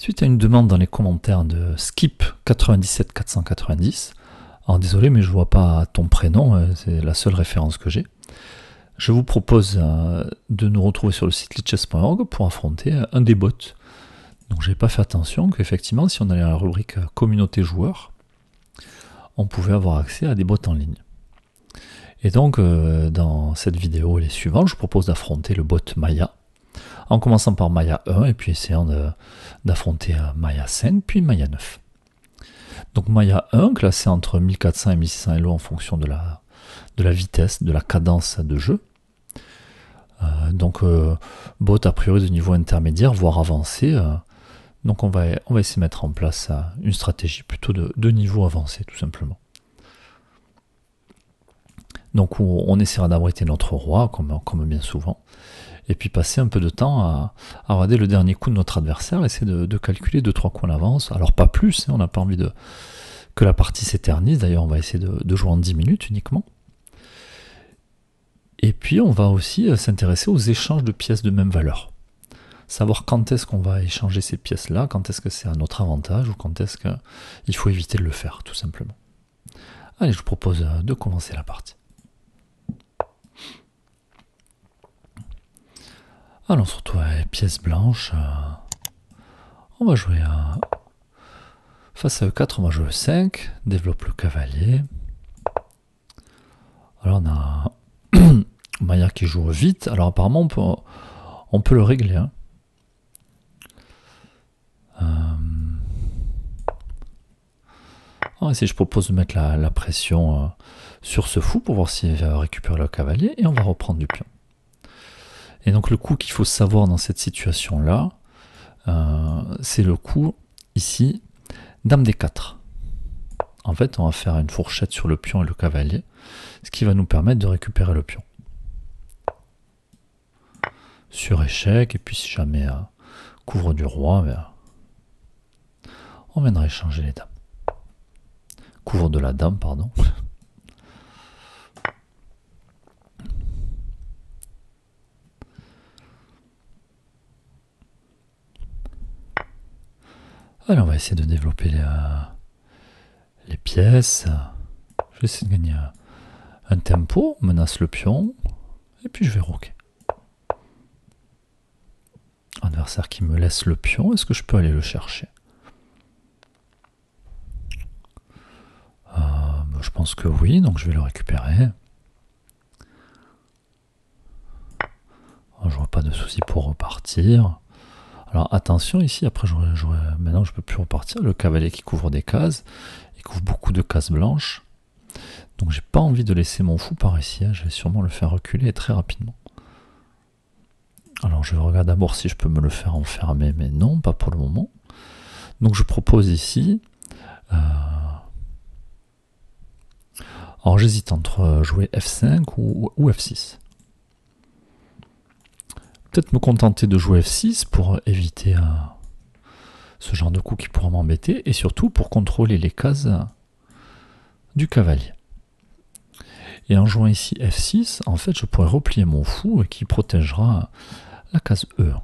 Suite à une demande dans les commentaires de Skip 97490, alors désolé mais je vois pas ton prénom, c'est la seule référence que j'ai. Je vous propose de nous retrouver sur le site lichess.org pour affronter un des bots. Donc j'ai pas fait attention qu'effectivement si on allait à la rubrique communauté joueurs, on pouvait avoir accès à des bots en ligne. Et donc dans cette vidéo et les suivantes, je vous propose d'affronter le bot Maya, en commençant par Maya 1 et puis essayant d'affronter Maya 5 puis Maya 9. Donc Maya 1 classé entre 1400 et 1600 Elo en fonction de la vitesse, de la cadence de jeu. Bot a priori de niveau intermédiaire, voire avancé. Donc on va essayer de mettre en place une stratégie plutôt de niveau avancé tout simplement. Donc on essaiera d'abriter notre roi comme bien souvent. Et puis passer un peu de temps à regarder le dernier coup de notre adversaire, essayer de calculer 2-3 coups en avance. Alors pas plus, on n'a pas envie que la partie s'éternise, d'ailleurs on va essayer de jouer en 10 minutes uniquement. Et puis on va aussi s'intéresser aux échanges de pièces de même valeur. Savoir quand est-ce qu'on va échanger ces pièces-là, quand est-ce que c'est à notre avantage ou quand est-ce qu'il faut éviter de le faire, tout simplement. Allez, je vous propose de commencer la partie. Alors on se retrouve avec les pièces blanches. On va jouer face à E4, on va jouer E5, développe le cavalier. Alors on a Maya qui joue vite. Alors apparemment on peut le régler. Hein. Ici je propose de mettre la pression sur ce fou pour voir s'il va récupérer le cavalier et on va reprendre du pion. Et donc le coup qu'il faut savoir dans cette situation là, c'est le coup ici Dame D4. En fait on va faire une fourchette sur le pion et le cavalier, ce qui va nous permettre de récupérer le pion. Sur échec, et puis si jamais couvre du roi, on viendra échanger les dames. Couvre de la dame, pardon. Allez, on va essayer de développer les pièces. Je vais essayer de gagner un tempo, menace le pion, et puis je vais roquer. Adversaire qui me laisse le pion, est-ce que je peux aller le chercher? Je pense que oui, donc je vais le récupérer. Je vois pas de souci pour repartir. Alors attention ici, après maintenant je peux plus repartir. Le cavalier qui couvre des cases, il couvre beaucoup de cases blanches. Donc j'ai pas envie de laisser mon fou par ici, je vais sûrement le faire reculer et très rapidement. Alors je regarde d'abord si je peux me le faire enfermer, mais non, pas pour le moment. Donc je propose ici... Alors j'hésite entre jouer F5 ou F6. Peut-être me contenter de jouer F6 pour éviter ce genre de coup qui pourra m'embêter et surtout pour contrôler les cases du cavalier. Et en jouant ici F6, en fait je pourrais replier mon fou qui protégera la case E.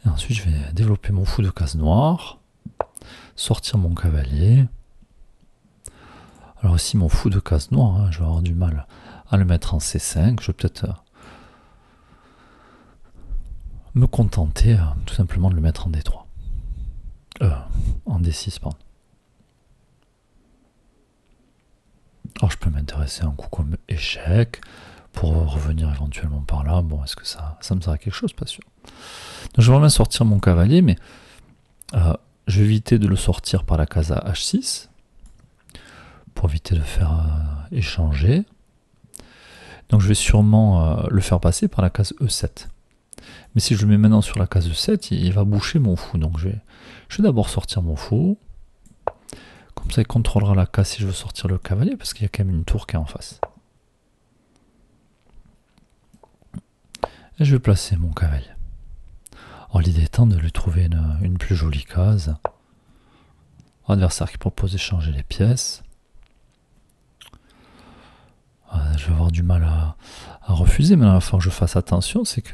Et ensuite je vais développer mon fou de case noire, sortir mon cavalier. Alors ici mon fou de case noire, je vais avoir du mal à le mettre en C5, je vais peut-être me contenter tout simplement de le mettre en D3. En D6, pardon. Alors je peux m'intéresser à un coup comme échec, pour revenir éventuellement par là. Bon, est-ce que ça me sert à quelque chose? Pas sûr. Donc je vais vraiment sortir mon cavalier, mais je vais éviter de le sortir par la case à H6, pour éviter de faire échanger. Donc je vais sûrement le faire passer par la case E7. Mais si je le mets maintenant sur la case E7, il va boucher mon fou. Donc je vais d'abord sortir mon fou. Comme ça il contrôlera la case si je veux sortir le cavalier, parce qu'il y a quand même une tour qui est en face. Et je vais placer mon cavalier. Alors l'idée étant de lui trouver une plus jolie case. Adversaire qui propose d'échanger les pièces. Je vais avoir du mal à refuser, mais il va falloir que je fasse attention, c'est que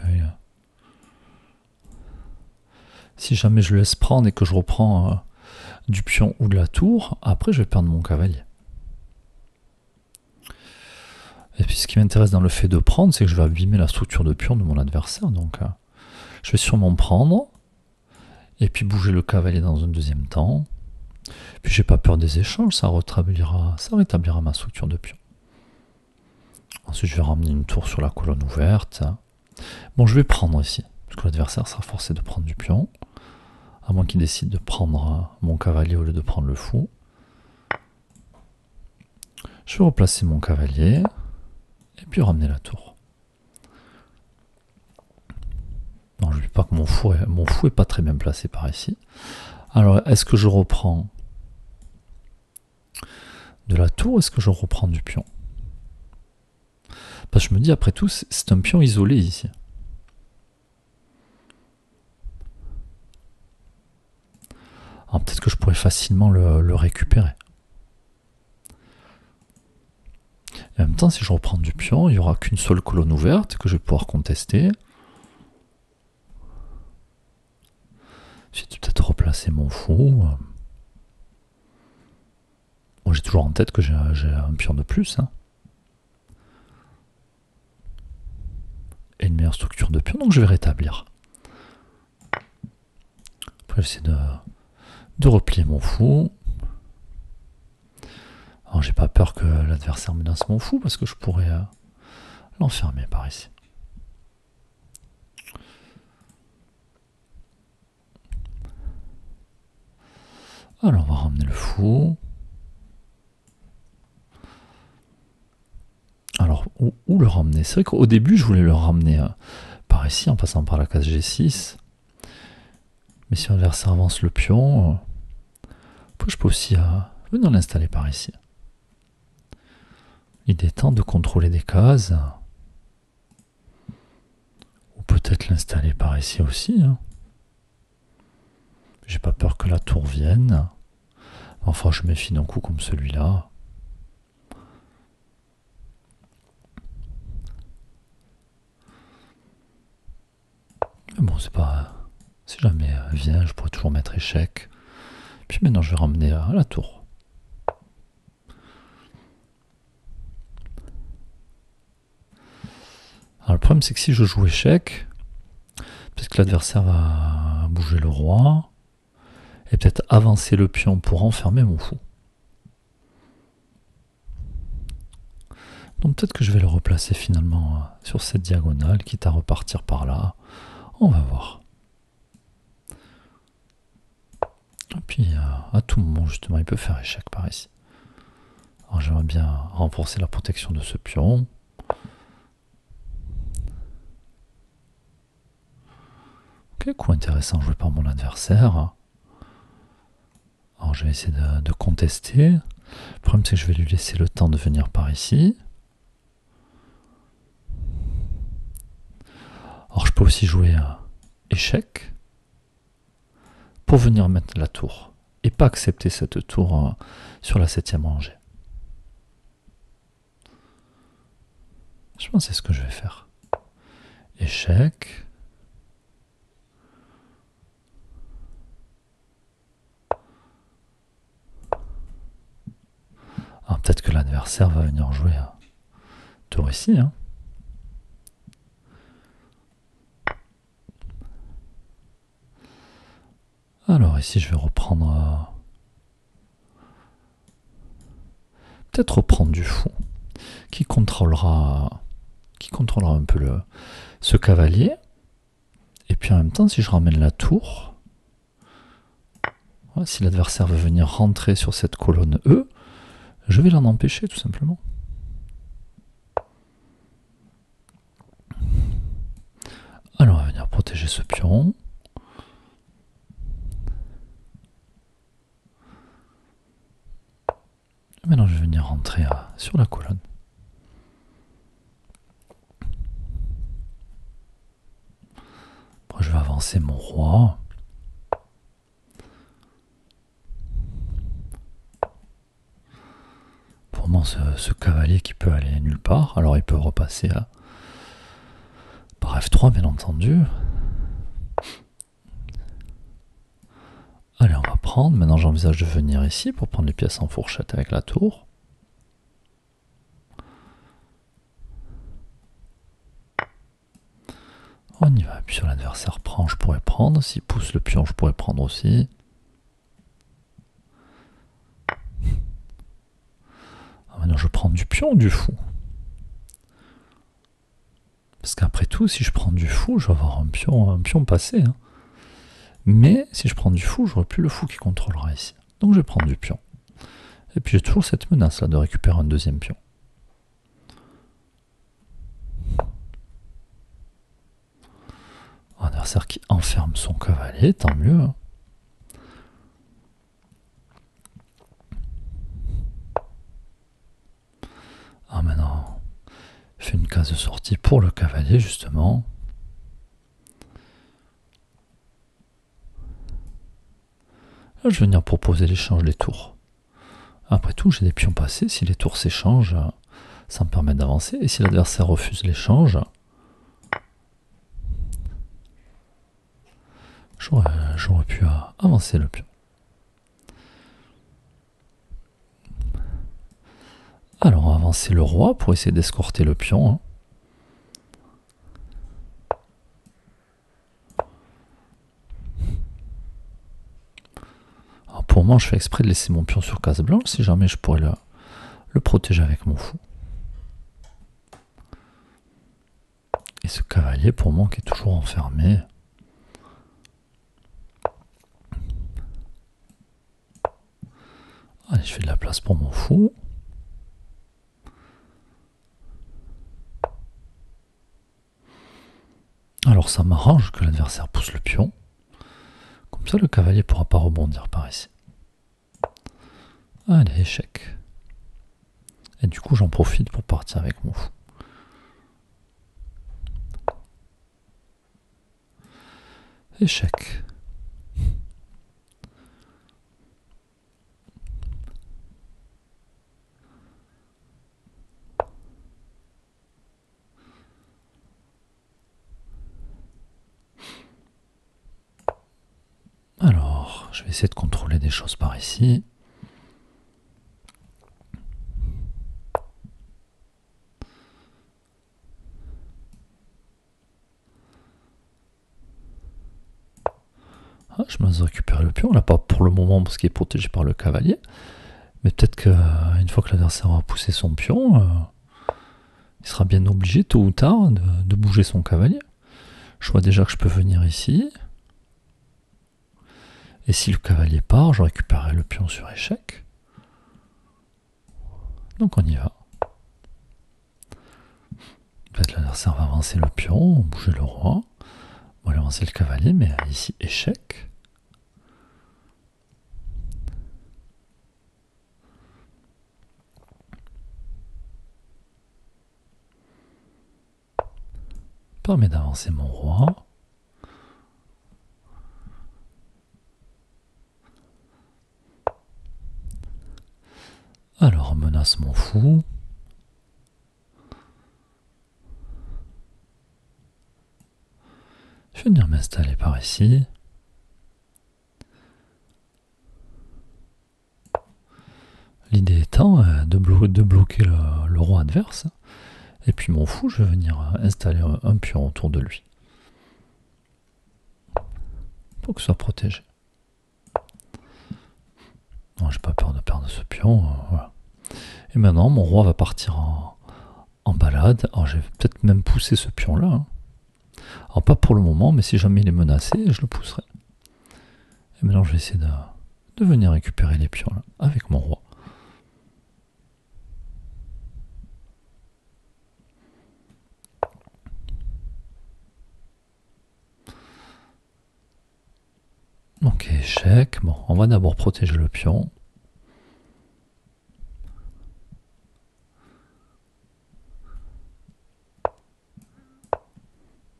Si jamais je le laisse prendre et que je reprends du pion ou de la tour, après je vais perdre mon cavalier. Et puis ce qui m'intéresse dans le fait de prendre, c'est que je vais abîmer la structure de pion de mon adversaire. Donc je vais sûrement prendre, et puis bouger le cavalier dans un deuxième temps. Puis j'ai pas peur des échanges, ça rétablira ma structure de pion. Ensuite je vais ramener une tour sur la colonne ouverte. Bon, je vais prendre ici, parce que l'adversaire sera forcé de prendre du pion, à moins qu'il décide de prendre mon cavalier au lieu de prendre le fou. Je vais replacer mon cavalier, et puis ramener la tour. Non, je ne dis pas que mon fou est pas très bien placé par ici. Alors, est-ce que je reprends de la tour ou est-ce que je reprends du pion? Parce que je me dis, après tout, c'est un pion isolé ici. Alors peut-être que je pourrais facilement le récupérer. Et en même temps, si je reprends du pion, il n'y aura qu'une seule colonne ouverte que je vais pouvoir contester. Je vais peut-être replacer mon fou. Bon, j'ai toujours en tête que j'ai un pion de plus. Hein. Et une meilleure structure de pion, donc je vais rétablir. Après, j'essaie de replier mon fou. Alors, j'ai pas peur que l'adversaire menace mon fou parce que je pourrais l'enfermer par ici. Alors, on va ramener le fou. Alors, où le ramener? C'est vrai qu'au début, je voulais le ramener par ici, en passant par la case G6. Mais si l'adversaire avance le pion, je peux aussi venir l'installer par ici. L'idée étant de contrôler des cases. Ou peut-être l'installer par ici aussi. Hein. J'ai pas peur que la tour vienne. Enfin, je méfie d'un coup comme celui-là. Mais bon, c'est pas... Si jamais elle vient, je pourrais toujours mettre échec. Puis maintenant, je vais ramener à la tour. Alors, le problème, c'est que si je joue échec, parce que l'adversaire va bouger le roi, et peut-être avancer le pion pour enfermer mon fou. Donc peut-être que je vais le replacer finalement sur cette diagonale, quitte à repartir par là. On va voir. Et puis à tout moment justement, il peut faire échec par ici. Alors j'aimerais bien renforcer la protection de ce pion. Ok, coup intéressant joué par mon adversaire. Alors je vais essayer de contester. Le problème c'est que je vais lui laisser le temps de venir par ici. Alors je peux aussi jouer échec pour venir mettre la tour et pas accepter cette tour sur la 7e rangée. Je pense que c'est ce que je vais faire. Échec. Alors peut-être que l'adversaire va venir jouer tour ici. Hein. Alors ici je vais reprendre... peut-être reprendre du fou. Qui contrôlera un peu ce cavalier. Et puis en même temps, si je ramène la tour... si l'adversaire veut venir rentrer sur cette colonne E, je vais l'en empêcher tout simplement. Alors on va venir protéger ce pion. Maintenant je vais venir rentrer sur la colonne. Après je vais avancer mon roi. Pour moi ce cavalier qui peut aller nulle part. Alors il peut repasser par F3 bien entendu. prendre. Maintenant, j'envisage de venir ici pour prendre les pièces en fourchette avec la tour. On y va. Puis sur l'adversaire prend, je pourrais prendre. S'il pousse le pion, je pourrais prendre aussi. Maintenant, je prends du pion ou du fou? Parce qu'après tout, si je prends du fou, je vais avoir un pion passé. Hein. Mais si je prends du fou, j'aurai plus le fou qui contrôlera ici. Donc je vais prendre du pion. Et puis j'ai toujours cette menace là de récupérer un deuxième pion. Un adversaire qui enferme son cavalier, tant mieux. Hein. Ah maintenant, je fais une case de sortie pour le cavalier justement. Là, je vais venir proposer l'échange des tours. Après tout, j'ai des pions passés. Si les tours s'échangent, ça me permet d'avancer. Et si l'adversaire refuse l'échange, j'aurais pu avancer le pion. Alors, on va avancer le roi pour essayer d'escorter le pion. Hein. Alors, pour le moment, je fais exprès de laisser mon pion sur case blanche. Si jamais je pourrais le protéger avec mon fou. Et ce cavalier, pour le moment, qui est toujours enfermé. Allez, je fais de la place pour mon fou. Alors ça m'arrange que l'adversaire pousse le pion. Comme ça, le cavalier ne pourra pas rebondir par ici. Allez, échec. Et du coup, j'en profite pour partir avec mon fou. Échec. Alors, je vais essayer de contrôler des choses par ici. Ah, je me laisse récupérer le pion, là pas pour le moment parce qu'il est protégé par le cavalier. Mais peut-être qu'une fois que l'adversaire aura poussé son pion, il sera bien obligé tôt ou tard de bouger son cavalier. Je vois déjà que je peux venir ici. Et si le cavalier part, je récupérerai le pion sur échec. Donc on y va. Peut-être l'adversaire va avancer le pion, bouger le roi. On va avancer le cavalier, mais ici échec. Permet d'avancer mon roi. Alors, on menace mon fou. Je vais venir m'installer par ici. L'idée étant de bloquer le roi adverse. Et puis mon fou, je vais venir installer un pion autour de lui. Pour que ce soit protégé. Non, j'ai pas peur de perdre ce pion. Voilà. Et maintenant, mon roi va partir en balade. Alors, je vais peut-être même pousser ce pion-là. Hein. Alors, pas pour le moment, mais si jamais il est menacé, je le pousserai. Et maintenant, je vais essayer de venir récupérer les pions là, avec mon roi. Ok, échec. Bon, on va d'abord protéger le pion.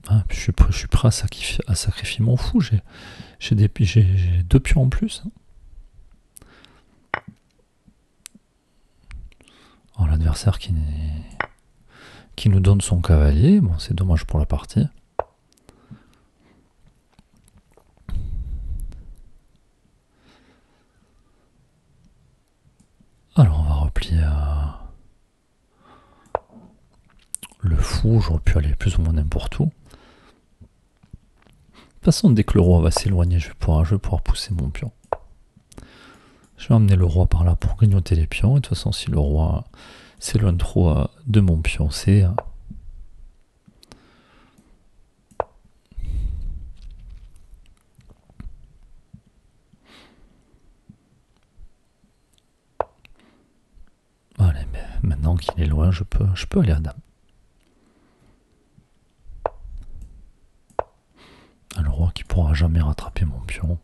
Ah, puis je suis prêt à sacrifier mon fou. J'ai deux pions en plus. Alors l'adversaire qui nous donne son cavalier. Bon, c'est dommage pour la partie. oublié le fou, j'aurais pu aller plus ou moins n'importe où. De toute façon, dès que le roi va s'éloigner, je vais pouvoir pousser mon pion. Je vais emmener le roi par là pour grignoter les pions. Et de toute façon, si le roi s'éloigne trop de mon pion, c'est... Allez, mais maintenant qu'il est loin, je peux aller à dame. Le roi qui pourra jamais rattraper mon pion.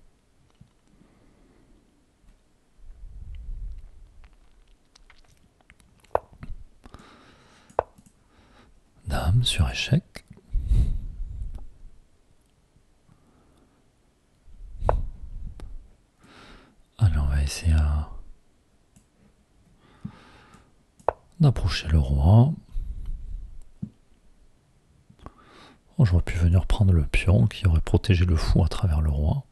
Dame sur échec. Allez, on va essayer d'approcher le roi. Oh, j'aurais pu venir prendre le pion qui aurait protégé le fou à travers le roi.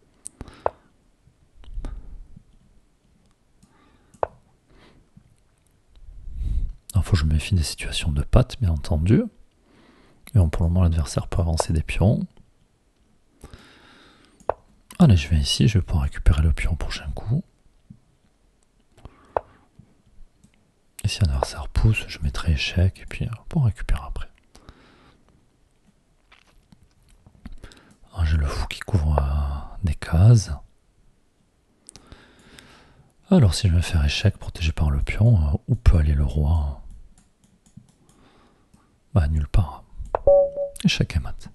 Il faut que je me méfie des situations de patte, bien entendu. Et pour le moment, l'adversaire peut avancer des pions. Allez, je viens ici, je vais pouvoir récupérer le pion au prochain coup. Et si l'adversaire pousse, je mettrai échec, et puis pour récupérer après. J'ai le fou qui couvre des cases. Alors si je vais faire échec protégé par le pion, où peut aller le roi? Bah nulle part. Échec et mat.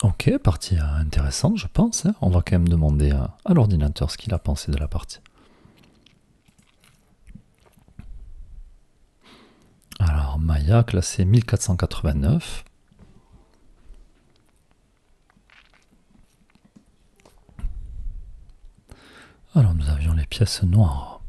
Ok, partie intéressante je pense. On va quand même demander à l'ordinateur ce qu'il a pensé de la partie. Alors Maya classé 1489. Alors nous avions les pièces noires.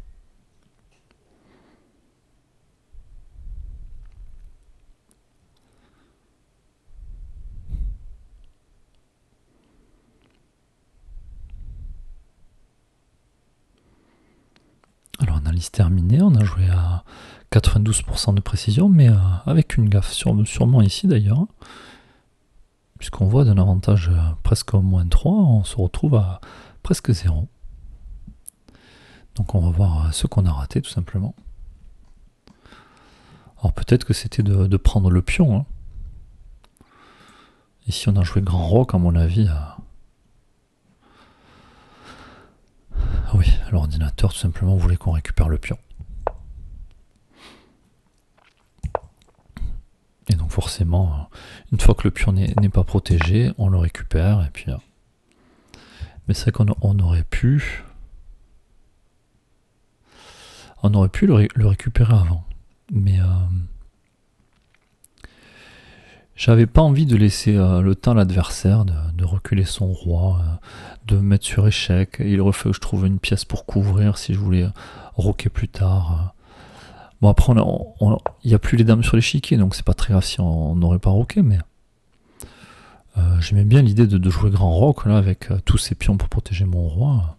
Alors analyse terminée, on a joué à 92% de précision, mais avec une gaffe, sûrement ici d'ailleurs. Puisqu'on voit d'un avantage presque au moins 3, on se retrouve à presque 0. Donc on va voir ce qu'on a raté tout simplement. Alors peut-être que c'était de prendre le pion. Hein. Ici on a joué grand roc à mon avis. Oui, l'ordinateur tout simplement voulait qu'on récupère le pion. Et donc forcément, une fois que le pion n'est pas protégé, on le récupère. Et puis, mais c'est vrai qu'on aurait pu... On aurait pu le récupérer avant. Mais j'avais pas envie de laisser le temps à l'adversaire de reculer son roi, de me mettre sur échec. Il aurait fallu que je trouve une pièce pour couvrir si je voulais roquer plus tard. Bon après il n'y a plus les dames sur l'échiquier, donc c'est pas très grave si on n'aurait pas roqué, mais j'aimais bien l'idée de jouer grand roc là avec tous ces pions pour protéger mon roi.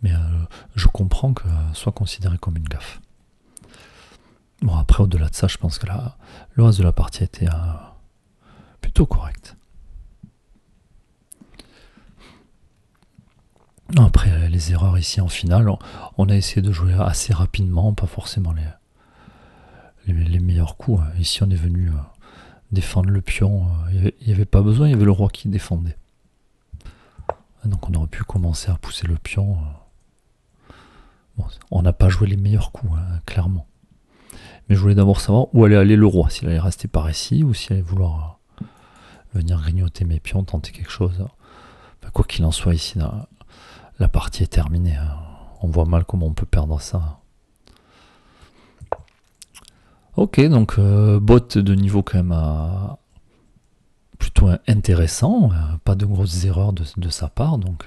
Mais je comprends que ce soit considéré comme une gaffe. Bon après au-delà de ça, je pense que le reste de la partie était plutôt correct. Après les erreurs ici en finale, on a essayé de jouer assez rapidement, pas forcément les meilleurs coups. Ici on est venu défendre le pion, il n'y avait pas besoin, il y avait le roi qui défendait. Donc on aurait pu commencer à pousser le pion. Bon, on n'a pas joué les meilleurs coups, hein, clairement. Mais je voulais d'abord savoir où allait aller le roi, s'il allait rester par ici ou s'il allait vouloir venir grignoter mes pions, tenter quelque chose. Enfin, quoi qu'il en soit, ici, la partie est terminée. Hein. On voit mal comment on peut perdre ça. Ok, donc bot de niveau quand même plutôt intéressant. Pas de grosses erreurs de sa part. Donc,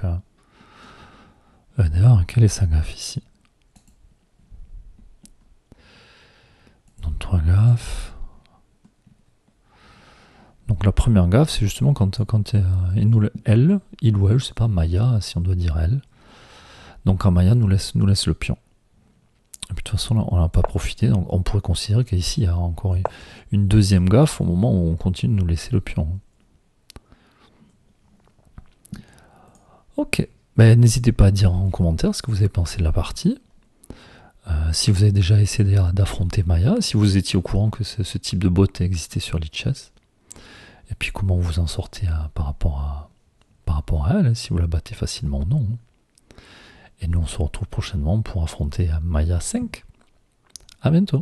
d'ailleurs, quelle est sa gaffe ici? Donc 3 gaffes. Donc Donc la première gaffe, c'est justement quand il ou elle, je sais pas, Maya, si on doit dire elle. Donc quand Maya nous laisse le pion. Et puis de toute façon, là, on n'a pas profité, donc on pourrait considérer qu'ici, il y a encore une deuxième gaffe au moment où on continue de nous laisser le pion. Ok, ben, n'hésitez pas à dire en commentaire ce que vous avez pensé de la partie. Si vous avez déjà essayé d'affronter Maya, si vous étiez au courant que ce type de bot existait sur Lichess, et puis comment vous en sortez par rapport à elle, si vous la battez facilement ou non. Et nous on se retrouve prochainement pour affronter Maya 5. À bientôt.